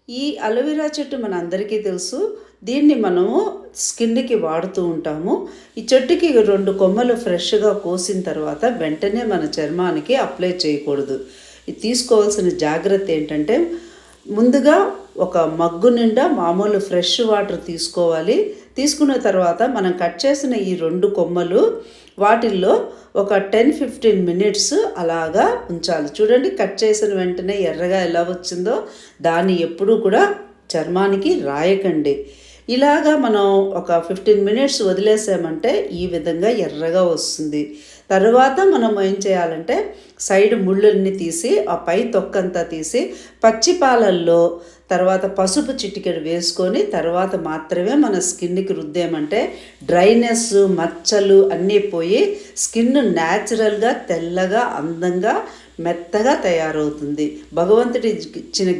ఈ అలోవెరా చెట్టు మనందరికీ తెలుసు. దీన్ని మనము స్కిన్‌కి వాడుతూ ఉంటాము. ఈ చెట్టుకి 2 కొమ్మలు ఫ్రెష్‌గా కోసిన తర్వాత వెంటనే మన చర్మానికి అప్లై చేయకూడదు. ఇది తీసుకోవాల్సిన జాగ్రత్త ఏంటంటే, ముందుగా ఒక మగ్గు నిండా మామూలు ఫ్రెష్ వాటర్ తీసుకోవాలి. తీసుకున్న తర్వాత మనం కట్ చేసిన ఈ 2 కొమ్మలు వాటిల్లో ఒక 10-15 మినిట్స్ అలాగా ఉంచాలి. చూడండి, కట్ చేసిన వెంటనే ఎర్రగా ఎలా వచ్చిందో, దాన్ని ఎప్పుడూ కూడా చర్మానికి రాయకండి. ఇలాగా మనం ఒక 15 మినిట్స్ వదిలేసామంటే ఈ విధంగా ఎర్రగా వస్తుంది. తరువాత మనం ఏం చేయాలంటే, సైడ్ ముళ్ళన్నీ తీసి ఆ పై తొక్కంతా తీసి పచ్చి పాలల్లో తర్వాత పసుపు చిటికెడు వేసుకొని తర్వాత మాత్రమే మన స్కిన్‌కి రుద్దామంటే డ్రైనెస్, మచ్చలు అన్నీ పోయి స్కిన్ న్యాచురల్‌గా తెల్లగా, అందంగా, మెత్తగా తయారవుతుంది. భగవంతుడు ఇచ్చిన